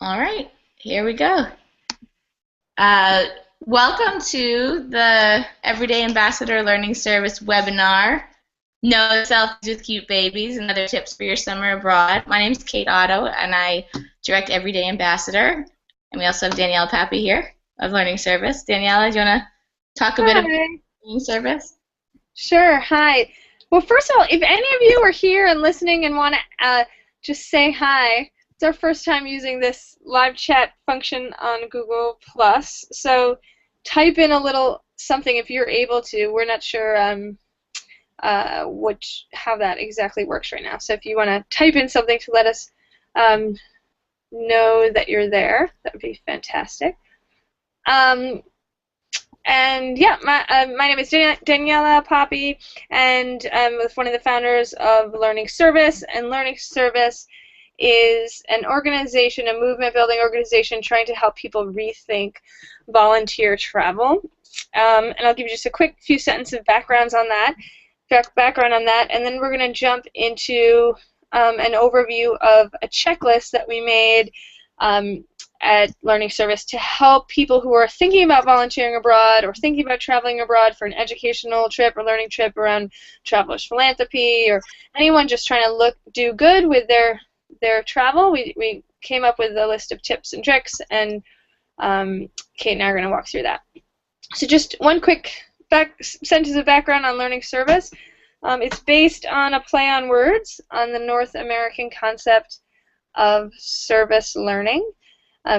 All right, here we go. Uh, Welcome to the Everyday Ambassador Learning Service webinar. No selfies with cute babies and other tips for your summer abroad. My name is Kate Otto, and I direct Everyday Ambassador. And we also have Danielle Pappy here of Learning Service. Daniela, do you want to talk a bit about Hi. Learning Service? Sure. Hi. Well, first of all, if any of you are here and listening and want to just say hi, it's our first time using this live chat function on Google Plus. So type in a little something if you're able to. We're not sure how that exactly works right now. So if you want to type in something to let us um, know that you're there, that would be fantastic. Um, And yeah, my name is Daniela Poppy, and I'm one of the founders of Learning Service. And Learning Service is an organization, a movement-building organization trying to help people rethink volunteer travel. And I'll give you just a quick few sentences of background on that, and then we're going to jump into an overview of a checklist that we made at Learning Service to help people who are thinking about volunteering abroad or thinking about traveling abroad for an educational trip or learning trip around travelers philanthropy, or anyone just trying to do good with their travel. We came up with a list of tips and tricks, and Kate and I are going to walk through that. So just one quick sentence of background on Learning Service. It's based on a play on words on the North American concept of service learning,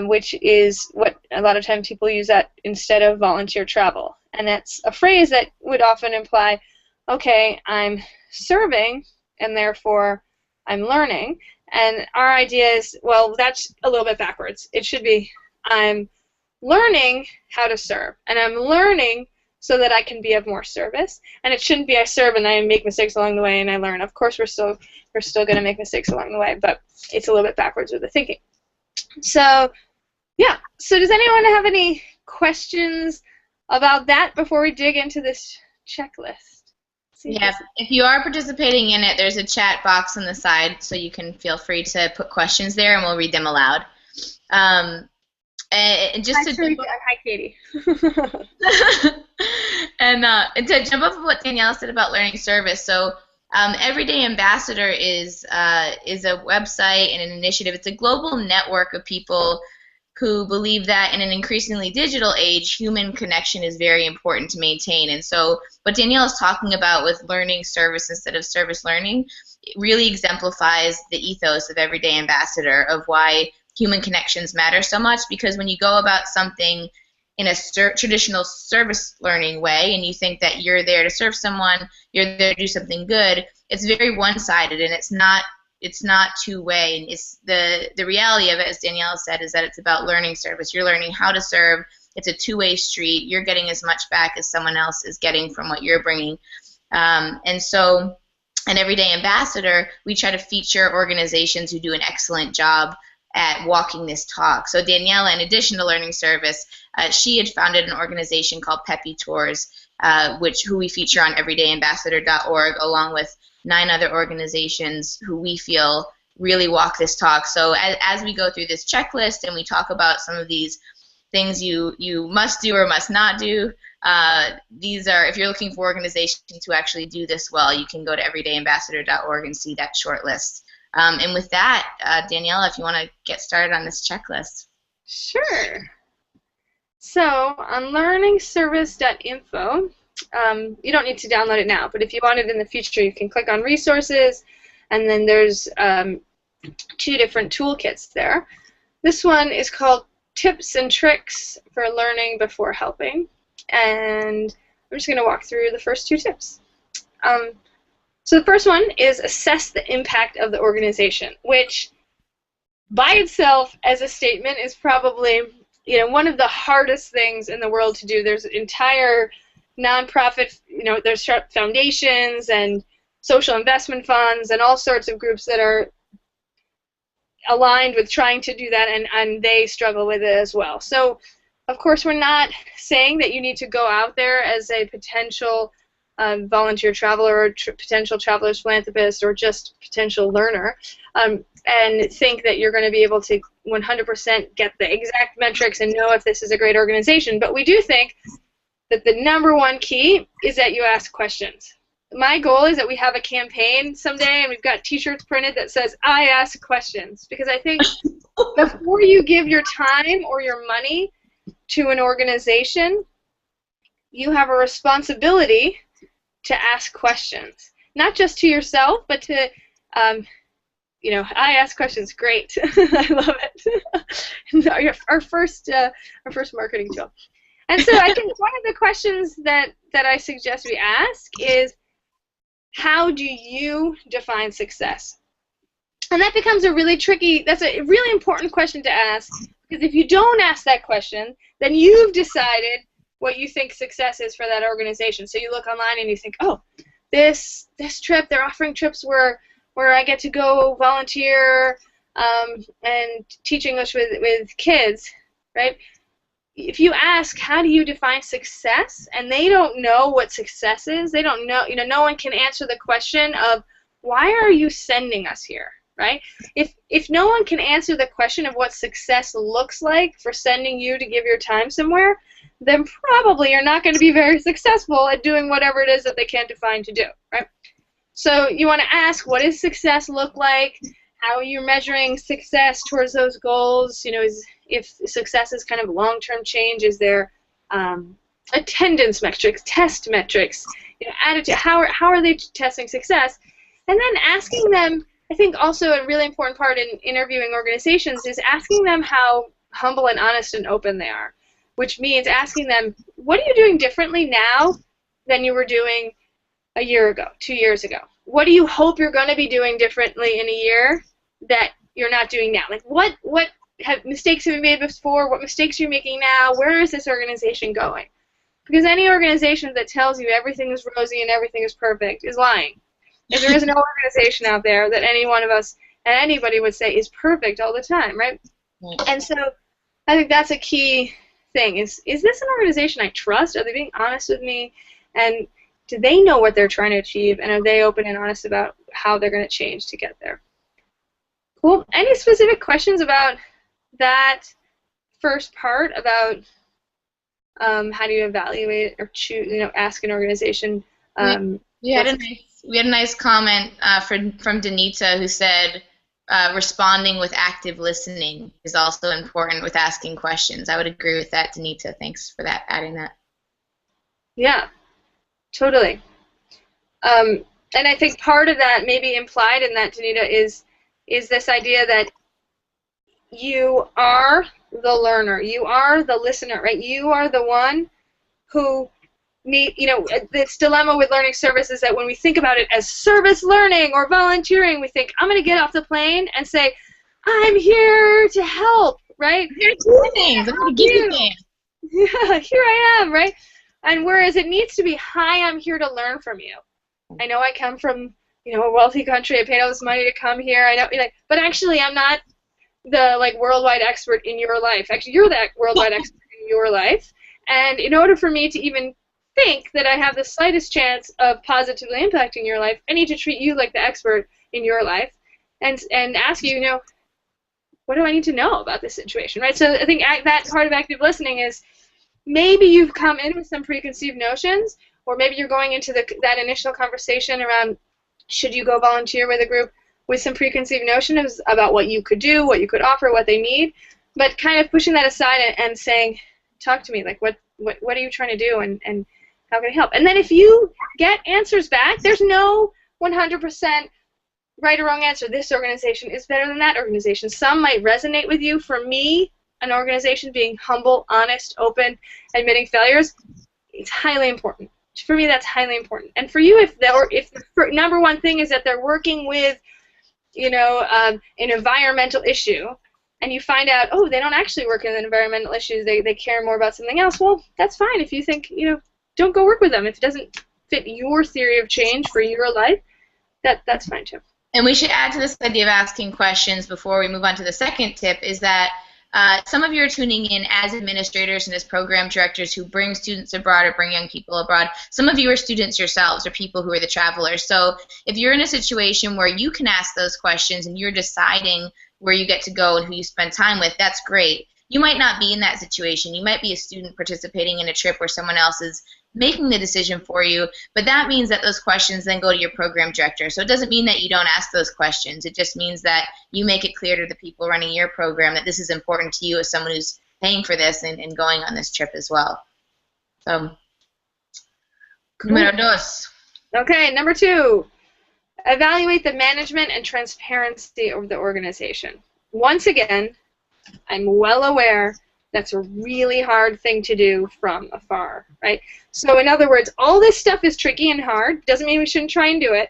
which is what a lot of times people use that instead of volunteer travel. And that's a phrase that would often imply, okay, I'm serving and therefore I'm learning. And our idea is, well, that's a little bit backwards. It should be, I'm learning how to serve, and I'm learning so that I can be of more service. And it shouldn't be I serve and I make mistakes along the way and I learn. Of course, we're still going to make mistakes along the way, but it's a little bit backwards with the thinking. So, yeah. So does anyone have any questions about that before we dig into this checklist? Yeah, if you are participating in it, there's a chat box on the side, so you can feel free to put questions there, and we'll read them aloud. And just to Hi, Katie. and to jump off of what Danielle said about Learning Service, so Everyday Ambassador is a website and an initiative. It's a global network of people who believe that in an increasingly digital age, human connection is very important to maintain. And so what Danielle is talking about with learning service instead of service learning, it really exemplifies the ethos of Everyday Ambassador, of why human connections matter so much, because when you go about something in a traditional service learning way and you think that you're there to serve someone, you're there to do something good, it's very one-sided, and it's not two-way. And it's the reality of it, as Danielle said, is that it's about learning service. You're learning how to serve. It's a two-way street. You're getting as much back as someone else is getting from what you're bringing. And so an Everyday Ambassador, we try to feature organizations who do an excellent job at walking this talk. So Daniela, in addition to Learning Service, she had founded an organization called Peppy Tours, who we feature on everydayambassador.org, along with 9 other organizations who we feel really walk this talk. So as we go through this checklist and we talk about some of these things you must do or must not do, these are, if you're looking for organizations who actually do this well, you can go to everydayambassador.org and see that short list. And with that, Daniela, if you want to get started on this checklist. Sure. So on learningservice.info, you don't need to download it now, but if you want it in the future, you can click on resources, and then there's 2 different toolkits there. This one is called Tips and Tricks for Learning Before Helping, and I'm just going to walk through the first 2 tips. So the first one is assess the impact of the organization, which by itself as a statement is probably one of the hardest things in the world to do. There's entire nonprofit, there's foundations and social investment funds and all sorts of groups that are aligned with trying to do that, and they struggle with it as well. So of course we're not saying that you need to go out there as a potential volunteer traveler or potential traveler's philanthropist or just potential learner. and think that you're going to be able to 100% get the exact metrics and know if this is a great organization. But we do think that the number one key is that you ask questions. My goal is that we have a campaign someday and we've got t-shirts printed that says, I ask questions. Because I think before you give your time or your money to an organization, you have a responsibility to ask questions. Not just to yourself, but to, I ask questions. Great. I love it. our first marketing tool. And so I think one of the questions that I suggest we ask is, how do you define success? And that becomes that's a really important question to ask, because if you don't ask that question, then you've decided what you think success is for that organization. So you look online and you think, oh, this trip, they're offering trips where I get to go volunteer and teach English with kids, right? If you ask, how do you define success, and they don't know what success is, they don't know, no one can answer the question of, why are you sending us here, right? If no one can answer the question of what success looks like for sending you to give your time somewhere, then probably you're not going to be very successful at doing whatever it is that they can't define to do, right? So you want to ask, what does success look like? How are you measuring success towards those goals? If success is kind of long-term change, is there attendance metrics, test metrics, attitude? How are they testing success? And then asking them, I think also a really important part in interviewing organizations is asking them how humble and honest and open they are, which means asking them, what are you doing differently now than you were doing a year ago, 2 years ago? What do you hope you're going to be doing differently in a year that you're not doing now? Like, what mistakes have you made before? What mistakes are you making now? Where is this organization going? Because any organization that tells you everything is rosy and everything is perfect is lying. If there is no organization out there that any one of us and anybody would say is perfect all the time, right? And so I think that's a key thing. Is this an organization I trust? Are they being honest with me? And do they know what they're trying to achieve? And are they open and honest about how they're going to change to get there? Cool. Any specific questions about that first part about how do you evaluate or choose, ask an organization? We had a nice comment from Danita, who said responding with active listening is also important with asking questions. I would agree with that, Danita. Thanks for adding that. Yeah, totally. And I think part of that, maybe implied in that, Danita, is this idea that you are the learner, you are the listener, right? You are the one who this dilemma with learning service is that when we think about it as service learning or volunteering, we think, I'm going to get off the plane and say, I'm here to help, right? I'm here to do things. I'm going to give you things. Yeah, here I am, right? And whereas it needs to be, hi, I'm here to learn from you. I know I come from, a wealthy country. I paid all this money to come here. I know, but actually, I'm not the worldwide expert in your life. Actually, you're the worldwide expert in your life. And in order for me to even think that I have the slightest chance of positively impacting your life, I need to treat you like the expert in your life, and ask you, what do I need to know about this situation, right? So I think that part of active listening is maybe you've come in with some preconceived notions, or maybe you're going into that initial conversation around should you go volunteer with a group with some preconceived notions about what you could do, what you could offer, what they need, but kind of pushing that aside and saying, talk to me, what are you trying to do, and how can I help? And then if you get answers back, there's no 100% right or wrong answer. This organization is better than that organization. Some might resonate with you. For me, an organization being humble, honest, open, admitting failures, it's highly important. For me, that's highly important. And for you, if the number one thing is that they're working with, an environmental issue, and you find out, oh, they don't actually work in environmental issues, they care more about something else, well, that's fine. If you think, don't go work with them. If it doesn't fit your theory of change for your life, that's fine too. And we should add to this idea of asking questions before we move on to the second tip, is that some of you are tuning in as administrators and as program directors who bring students abroad or bring young people abroad. Some of you are students yourselves or people who are the travelers. So if you're in a situation where you can ask those questions and you're deciding where you get to go and who you spend time with, that's great. You might not be in that situation. You might be a student participating in a trip where someone else is making the decision for you, but that means that those questions then go to your program director. So it doesn't mean that you don't ask those questions. It just means that you make it clear to the people running your program that this is important to you as someone who's paying for this and going on this trip as well. So, número dos. Okay, number 2. Evaluate the management and transparency of the organization. Once again, I'm well aware that's a really hard thing to do from afar, right? So in other words, all this stuff is tricky and hard. Doesn't mean we shouldn't try and do it,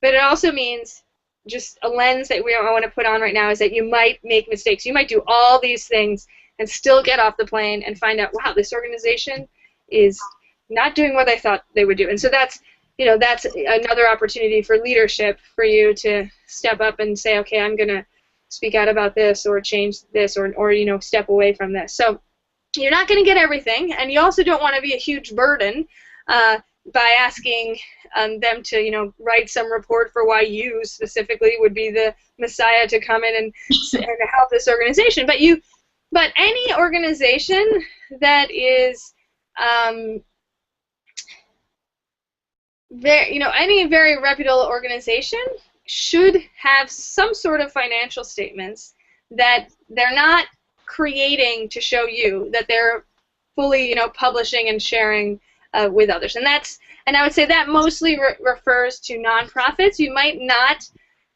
but it also means just a lens that I want to put on right now is that you might make mistakes. You might do all these things and still get off the plane and find out, wow, this organization is not doing what I thought they would do. And so that's another opportunity for leadership for you to step up and say, okay, I'm going to speak out about this or change this or step away from this. So you're not going to get everything, and you also don't want to be a huge burden by asking them to write some report for why you specifically would be the messiah to come in and help this organization. But any organization that is any very reputable organization should have some sort of financial statements that they're not creating to show you, that they're fully, publishing and sharing with others. And I would say that mostly refers to nonprofits. You might not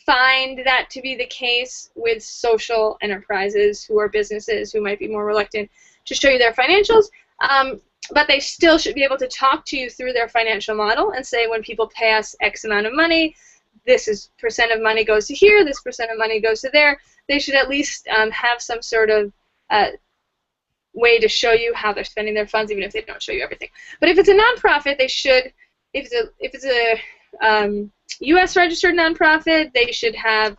find that to be the case with social enterprises who are businesses who might be more reluctant to show you their financials. But they still should be able to talk to you through their financial model and say, when people pay us X amount of money, this is percent of money goes to here, this percent of money goes to there. They should at least have some sort of way to show you how they're spending their funds, even if they don't show you everything. But if it's a nonprofit, they should, if it's a U.S. registered nonprofit, they should have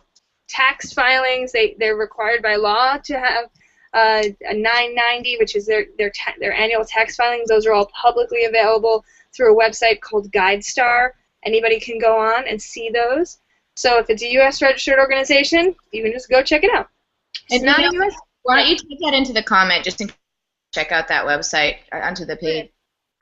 tax filings. They're required by law to have a 990, which is their annual tax filings. Those are all publicly available through a website called GuideStar. Anybody can go on and see those. So if it's a U.S. registered organization, you can just go check it out. It's not a U.S. Why don't you take that into the comment just to check out that website onto the page.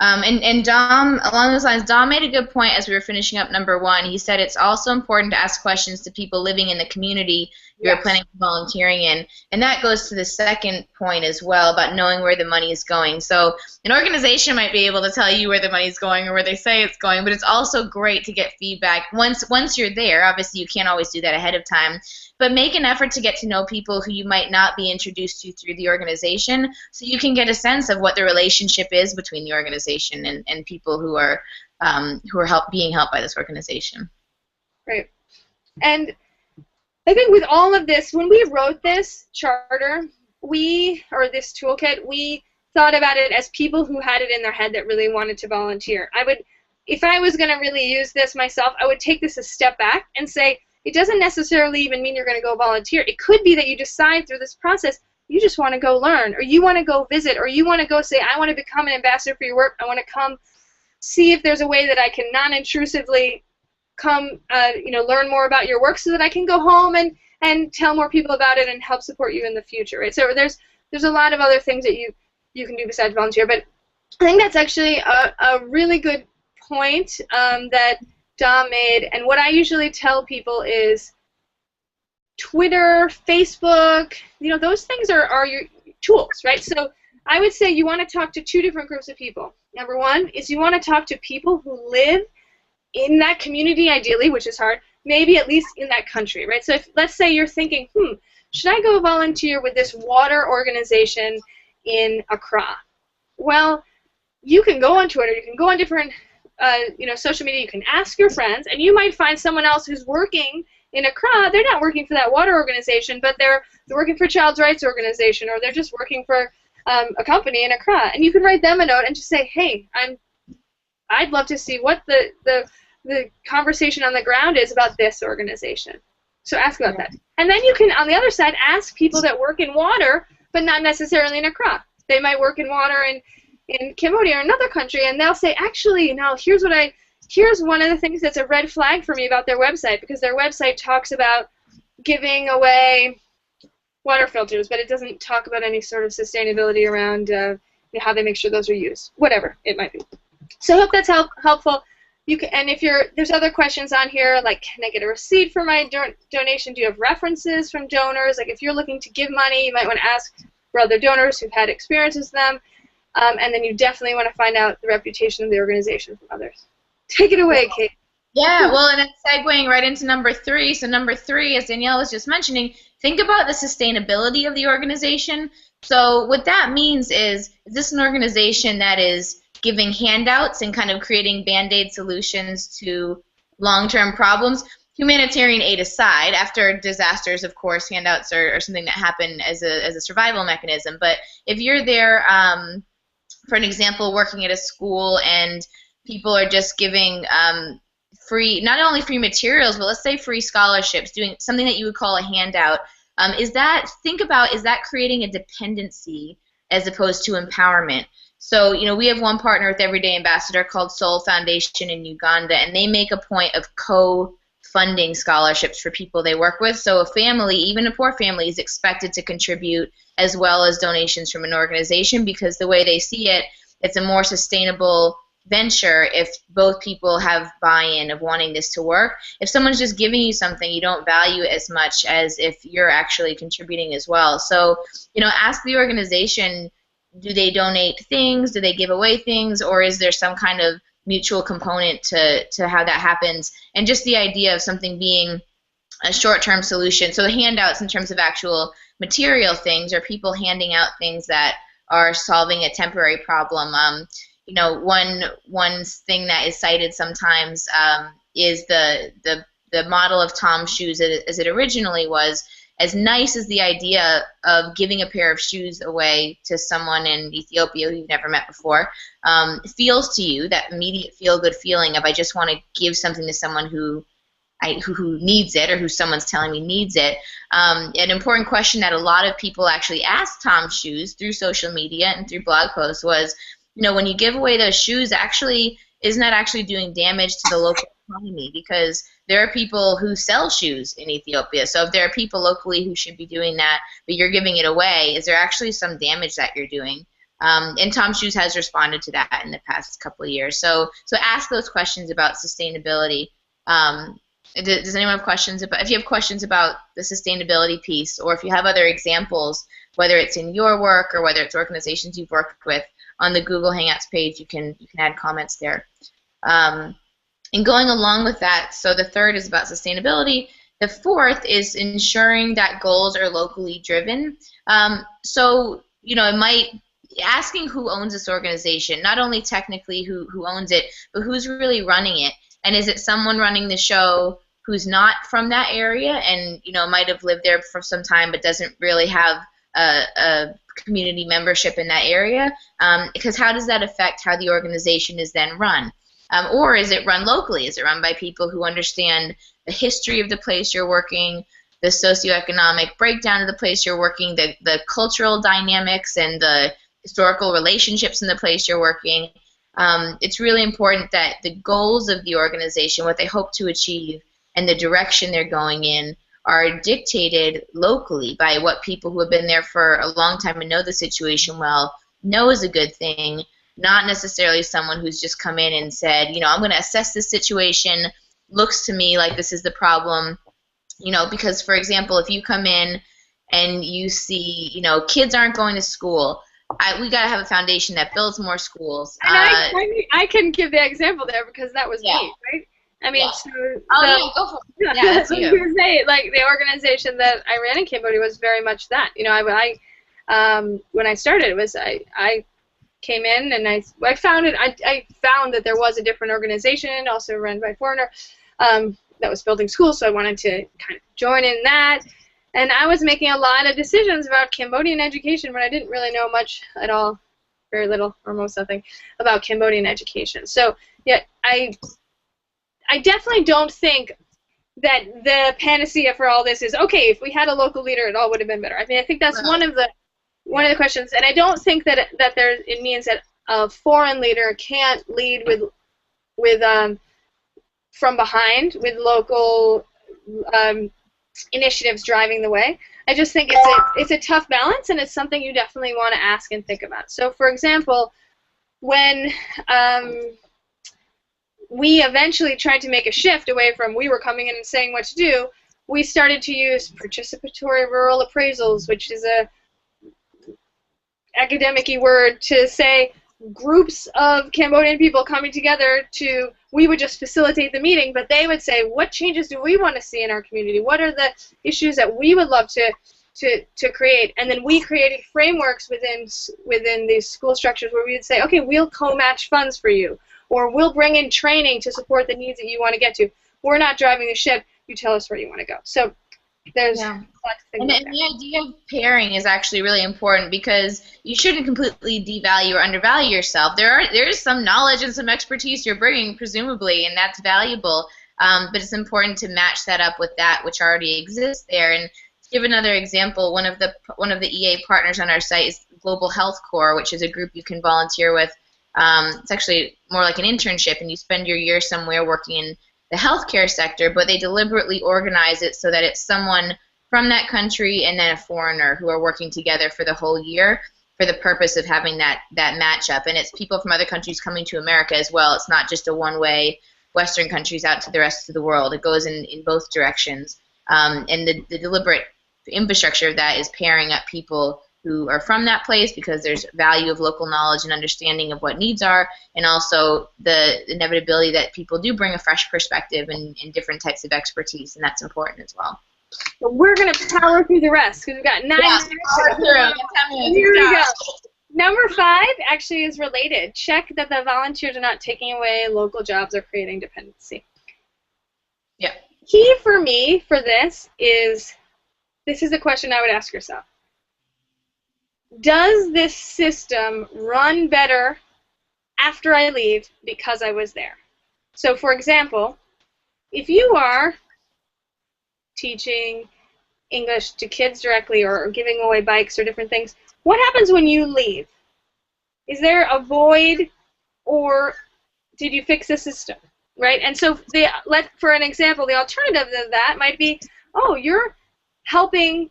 And Dom, along those lines, Dom made a good point as we were finishing up number 1. He said it's also important to ask questions to people living in the community you're planning on volunteering in. And that goes to the second point as well about knowing where the money is going. So an organization might be able to tell you where the money is going or where they say it's going, but it's also great to get feedback. Once you're there, obviously you can't always do that ahead of time, but make an effort to get to know people who you might not be introduced to through the organization so you can get a sense of what the relationship is between the organization and people who are being helped by this organization. Right. And I think with all of this, when we wrote this charter, this toolkit, we thought about it as people who had it in their head that really wanted to volunteer. If I was going to really use this myself, I would take this a step back and say, it doesn't necessarily even mean you're going to go volunteer. It could be that you decide through this process you just want to go learn, or you want to go visit, or you want to go say, I want to become an ambassador for your work. I want to come see if there's a way that I can non-intrusively come, learn more about your work so that I can go home and tell more people about it and help support you in the future, right? So there's a lot of other things that you can do besides volunteer, but I think that's actually a really good point that Dom made. And what I usually tell people is Twitter, Facebook, those things are your tools, right? So I would say you want to talk to 2 different groups of people. Number 1 is you want to talk to people who live in that community, ideally, which is hard, maybe at least in that country, right? So let's say you're thinking, should I go volunteer with this water organization in Accra? Well, you can go on Twitter, you can go on different social media, you can ask your friends, and you might find someone else who's working in Accra. They're not working for that water organization, but they're working for a child's rights organization, or they're just working for a company in Accra. And you can write them a note and just say, hey, I'd love to see what the conversation on the ground is about this organization. So ask about that. And then you can, on the other side, ask people that work in water but not necessarily in Accra. They might work in water in Cambodia or another country, and they'll say, actually, no, here's one of the things that's a red flag for me about their website, because their website talks about giving away water filters, but it doesn't talk about any sort of sustainability around how they make sure those are used, whatever it might be. So I hope that's helpful. And if there's other questions on here, like, can I get a receipt for my donation? Do you have references from donors? Like, if you're looking to give money, you might want to ask for other donors who've had experiences with them. And then you definitely want to find out the reputation of the organization from others. Take it away, Kate. Yeah, well, and it's segueing right into number 3. So number 3, as Danielle was just mentioning, think about the sustainability of the organization. So what that means is this an organization that is giving handouts and kind of creating Band-Aid solutions to long-term problems? Humanitarian aid aside, after disasters, of course, handouts are something that happen as a survival mechanism. But if you're there, for an example, working at a school and people are just giving free, not only free materials, but let's say free scholarships, doing something that you would call a handout, is that creating a dependency as opposed to empowerment? So, we have one partner with Everyday Ambassador called Soul Foundation in Uganda, and they make a point of co-funding scholarships for people they work with. So a family, even a poor family, is expected to contribute as well as donations from an organization, because the way they see it, it's a more sustainable venture if both people have buy-in of wanting this to work. If someone's just giving you something, you don't value it as much as if you're actually contributing as well. So, ask the organization, do they donate things? Do they give away things? Or is there some kind of mutual component to how that happens? And just the idea of something being a short-term solution. So the handouts in terms of actual material things are people handing out things that are solving a temporary problem. One thing that is cited sometimes is the model of Tom's shoes as it originally was. As nice as the idea of giving a pair of shoes away to someone in Ethiopia who you've never met before feels to you, that immediate feel-good feeling of I just want to give something to someone who needs it, or who someone's telling me needs it. An important question that a lot of people actually asked Tom's shoes through social media and through blog posts was, when you give away those shoes, isn't that actually doing damage to the local economy? Because there are people who sell shoes in Ethiopia. So if there are people locally who should be doing that, but you're giving it away, is there actually some damage that you're doing? And Tom Shoes has responded to that in the past couple of years. So ask those questions about sustainability. Does anyone have questions about? If you have questions about the sustainability piece, or if you have other examples, whether it's in your work or whether it's organizations you've worked with, on the Google Hangouts page, you can add comments there. And going along with that, so the third is about sustainability. The fourth is ensuring that goals are locally driven. It might asking who owns this organization, not only technically who owns it, but who's really running it. And is it someone running the show who's not from that area and might have lived there for some time but doesn't really have a community membership in that area? Because how does that affect how the organization is then run? Or is it run locally? Is it run by people who understand the history of the place you're working, the socioeconomic breakdown of the place you're working, the cultural dynamics and the historical relationships in the place you're working? It's really important that the goals of the organization, what they hope to achieve, and the direction they're going in are dictated locally by what people who have been there for a long time and know the situation well know is a good thing, not necessarily someone who's just come in and said, I'm going to assess this situation, looks to me like this is the problem, because, for example, if you come in and you see, kids aren't going to school, we got to have a foundation that builds more schools. And I can give the example there because that was me, right? I mean, so go for it. Yeah, that's you. I was going to say, the organization that I ran in Cambodia was very much that. When I started, it was I came in and I found that there was a different organization, also run by a foreigner, that was building schools, so I wanted to kind of join in that. And I was making a lot of decisions about Cambodian education when I didn't really know much at all, very little, or almost nothing, about Cambodian education. So, yeah, I definitely don't think that the panacea for all this is, okay, if we had a local leader, it all would have been better. I mean, I think that's one of one of the questions, and I don't think that it means that a foreign leader can't lead with from behind, with local initiatives driving the way. I just think it's a tough balance, and it's something you definitely want to ask and think about. So, for example, when we eventually tried to make a shift away from we were coming in and saying what to do, we started to use participatory rural appraisals, which is a academic-y word to say groups of Cambodian people coming together to, we would just facilitate the meeting, but they would say, what changes do we want to see in our community? What are the issues that we would love to create? And then we created frameworks within these school structures where we would say, okay, we'll co-match funds for you, or we'll bring in training to support the needs that you want to get to. We're not driving the ship. You tell us where you want to go. So there's lots of things. And the idea of pairing is actually really important because you shouldn't completely devalue or undervalue yourself. There is some knowledge and some expertise you're bringing, presumably, and that's valuable. But it's important to match that up with that which already exists there. And to give another example, one of the EA partners on our site is Global Health Corps, which is a group you can volunteer with. It's actually more like an internship, and you spend your year somewhere working in the healthcare sector, but they deliberately organize it so that it's someone from that country and then a foreigner who are working together for the whole year for the purpose of having that matchup. And it's people from other countries coming to America as well. It's not just a one-way Western countries out to the rest of the world. It goes in both directions. And the deliberate infrastructure of that is pairing up people who are from that place because there's value of local knowledge and understanding of what needs are, and also the inevitability that people do bring a fresh perspective and different types of expertise, and that's important as well. But we're going to power through the rest because we've got 9 minutes. Here we go. Number 5 actually is related. Check that the volunteers are not taking away local jobs or creating dependency. Yeah. Key for me for this is the question I would ask yourself. Does this system run better after I leave because I was there? So, for example, if you are teaching English to kids directly or giving away bikes or different things, what happens when you leave? Is there a void, or did you fix the system, right? And so, for an example, the alternative of that might be, oh, you're helping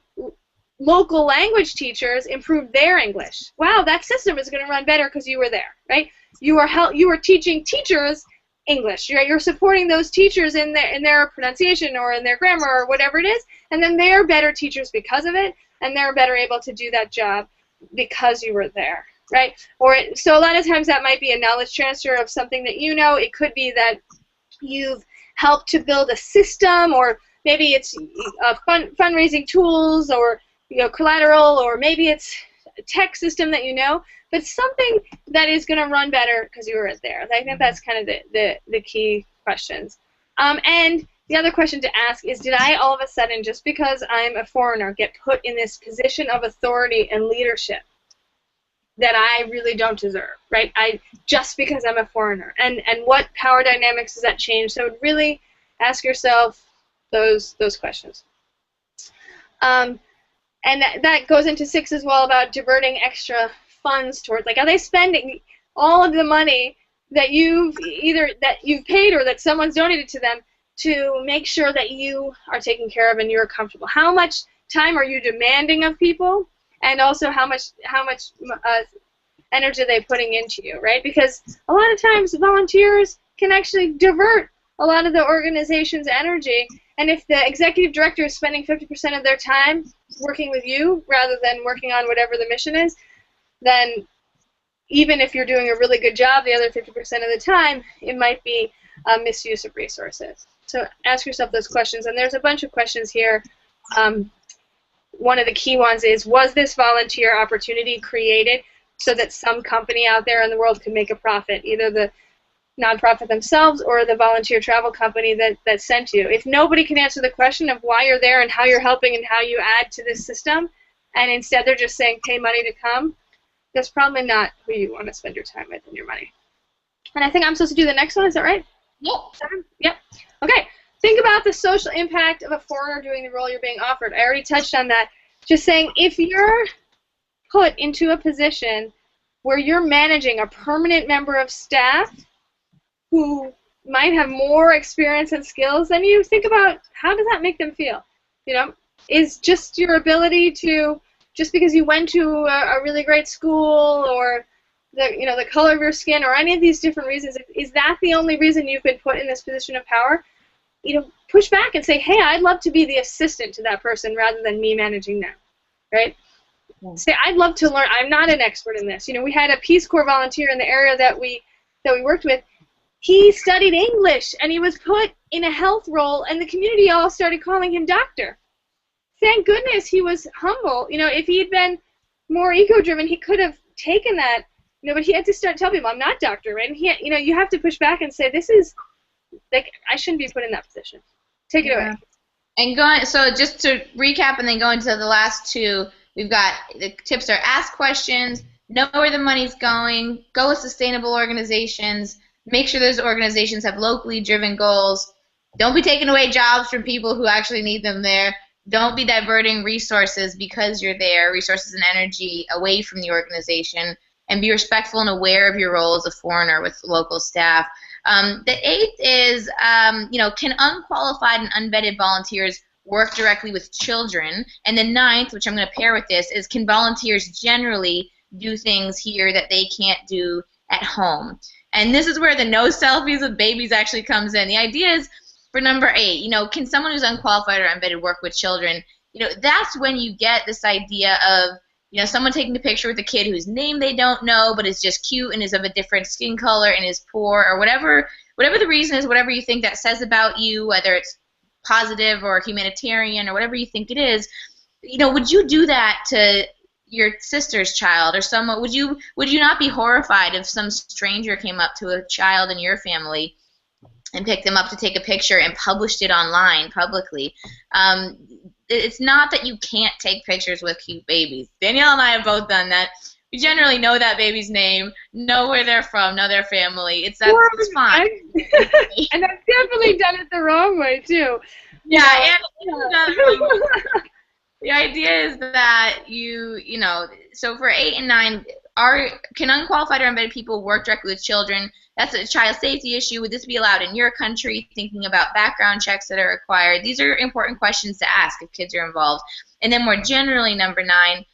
local language teachers improve their English. Wow, that system is going to run better because you were there, right? You are teaching teachers English. You're supporting those teachers in their pronunciation or in their grammar or whatever it is, and then they're better teachers because of it, and they're better able to do that job because you were there, right? So a lot of times that might be a knowledge transfer of something that you know. It could be that you've helped to build a system, or maybe it's fundraising tools, or collateral, or maybe it's a tech system that you know, but something that is going to run better because you were there. I think that's kind of the key questions. And the other question to ask is, did I all of a sudden, just because I'm a foreigner, get put in this position of authority and leadership that I really don't deserve, right? Just because I'm a foreigner. And what power dynamics does that change? So really ask yourself those questions. And that goes into 6 as well, about diverting extra funds towards, like, are they spending all of the money that you've paid or that someone's donated to them to make sure that you are taken care of and you're comfortable? How much time are you demanding of people, and also how much energy are they putting into you, right? Because a lot of times volunteers can actually divert a lot of the organization's energy. And if the executive director is spending 50% of their time working with you rather than working on whatever the mission is, then even if you're doing a really good job the other 50% of the time, it might be a misuse of resources. So ask yourself those questions. And there's a bunch of questions here. One of the key ones is, was this volunteer opportunity created so that some company out there in the world could make a profit, either the nonprofit themselves or the volunteer travel company that sent you? If nobody can answer the question of why you're there and how you're helping and how you add to this system, and instead they're just saying pay money to come, that's probably not who you want to spend your time with and your money. And I think I'm supposed to do the next one, is that right? Yep. Yep. Okay. Think about the social impact of a foreigner doing the role you're being offered. I already touched on that. Just saying, if you're put into a position where you're managing a permanent member of staff who might have more experience and skills than you, think about how does that make them feel? You know, is just your ability to, just because you went to a really great school, or the color of your skin, or any of these different reasons, is that the only reason you've been put in this position of power? Push back and say, hey, I'd love to be the assistant to that person rather than me managing them, right? Yeah. Say, I'd love to learn. I'm not an expert in this. We had a Peace Corps volunteer in the area that we worked with. He studied English, and he was put in a health role, and the community all started calling him doctor. Thank goodness he was humble. If he had been more ego-driven, he could have taken that. But he had to start telling people, I'm not doctor, right? And you have to push back and say, this is, like, I shouldn't be put in that position. Take it away. And so just to recap and then go into the last two, we've got the tips are ask questions, know where the money's going, go with sustainable organizations, make sure those organizations have locally driven goals, don't be taking away jobs from people who actually need them there, don't be diverting resources because you're there, resources and energy away from the organization, and be respectful and aware of your role as a foreigner with local staff. The eighth is, can unqualified and unvetted volunteers work directly with children? And the ninth, which I'm going to pair with this, is can volunteers generally do things here that they can't do at home? And this is where the no selfies with babies actually comes in. The idea is, for number 8, can someone who's unqualified or unvetted work with children? That's when you get this idea of, someone taking a picture with a kid whose name they don't know but is just cute and is of a different skin color and is poor, or whatever the reason is, whatever you think that says about you, whether it's positive or humanitarian or whatever you think it is, would you do that to your sister's child or someone? Would you not be horrified if some stranger came up to a child in your family and picked them up to take a picture and published it online publicly? It's not that you can't take pictures with cute babies. Danielle and I have both done that. We generally know that baby's name, know where they're from, know their family. It's fine. And I've definitely done it the wrong way, too. Yeah, the idea is that so for 8 and 9, can unqualified or unvetted people work directly with children? That's a child safety issue. Would this be allowed in your country? Thinking about background checks that are required. These are important questions to ask if kids are involved. And then more generally, number 9,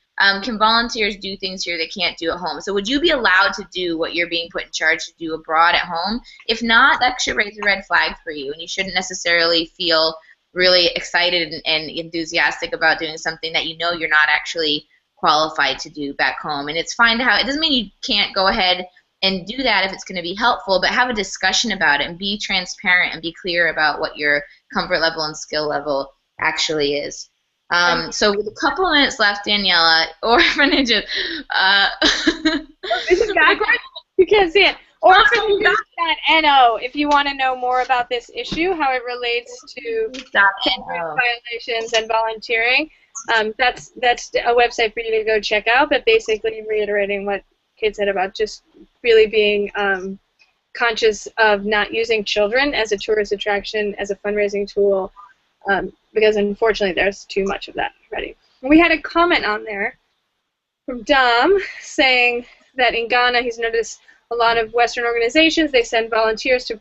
can volunteers do things here they can't do at home? So would you be allowed to do what you're being put in charge to do abroad at home? If not, that should raise a red flag for you, and you shouldn't necessarily feel really excited and enthusiastic about doing something that you're not actually qualified to do back home. And it's fine to have, it doesn't mean you can't go ahead and do that if it's going to be helpful, but have a discussion about it and be transparent and be clear about what your comfort level and skill level actually is. So with a couple of minutes left, Daniela, orphanages. This is backwards. You can't see it. Orphanages.no if you want to know more about this issue, how it relates to violations and volunteering. That's a website for you to go check out, but basically reiterating what Kate said about just really being conscious of not using children as a tourist attraction, as a fundraising tool, because unfortunately there's too much of that already. We had a comment on there from Dom saying that in Ghana he's noticed a lot of Western organizations, they send volunteers to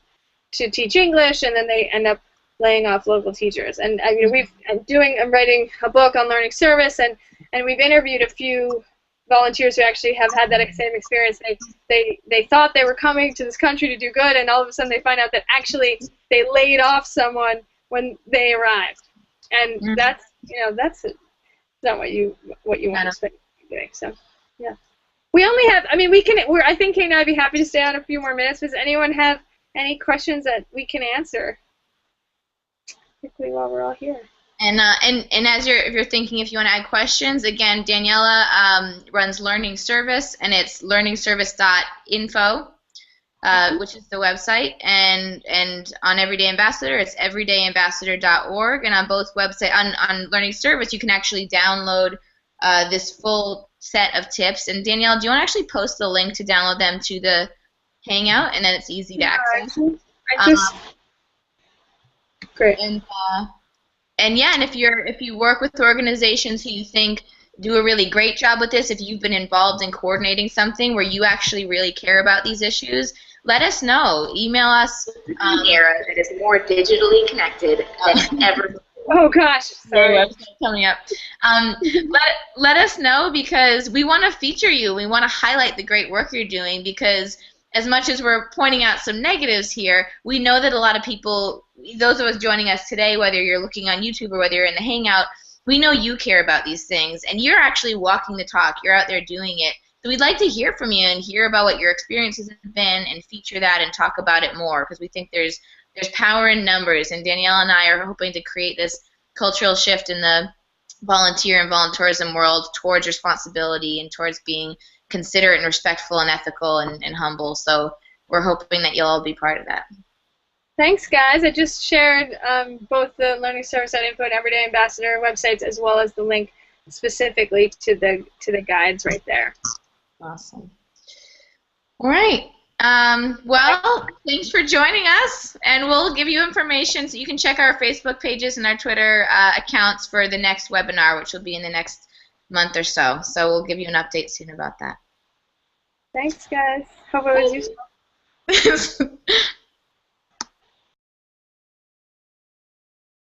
teach English, and then they end up laying off local teachers. And I'm writing a book on learning service, and we've interviewed a few volunteers who actually have had that same experience. They thought they were coming to this country to do good, and all of a sudden they find out that actually they laid off someone when they arrived. And that's not what you want to expect to be doing. So yeah. We only have, I think Kate and I would be happy to stay on a few more minutes. Does anyone have any questions that we can answer quickly while we're all here? And as if you're thinking, if you want to add questions, again, Daniela runs Learning Service, and it's learningservice.info, which is the website, and on Everyday Ambassador, it's everydayambassador.org, and on both websites, on Learning Service, you can actually download this full set of tips. And Danielle, do you want to actually post the link to download them to the Hangout, and then it's easy to access? Great. And if you work with organizations who you think do a really great job with this, if you've been involved in coordinating something where you actually really care about these issues, let us know. Email us. Era that is more digitally connected than ever. Oh gosh, sorry. Website coming up. Let us know, because we want to feature you. We want to highlight the great work you're doing, because as much as we're pointing out some negatives here, we know that a lot of people, those of us joining us today, whether you're looking on YouTube or whether you're in the Hangout, we know you care about these things, and you're actually walking the talk. You're out there doing it. So we'd like to hear from you and hear about what your experiences have been and feature that and talk about it more, because we think there's power in numbers, and Danielle and I are hoping to create this cultural shift in the volunteer and volunteerism world towards responsibility and towards being considerate and respectful and ethical and humble. So we're hoping that you'll all be part of that. Thanks, guys. I just shared both the Learning Service Info and Everyday Ambassador websites, as well as the link specifically to the guides right there. Awesome. All right. Well, thanks for joining us, and we'll give you information so you can check our Facebook pages and our Twitter accounts for the next webinar, which will be in the next month or so. So we'll give you an update soon about that. Thanks, guys. Hope it was useful.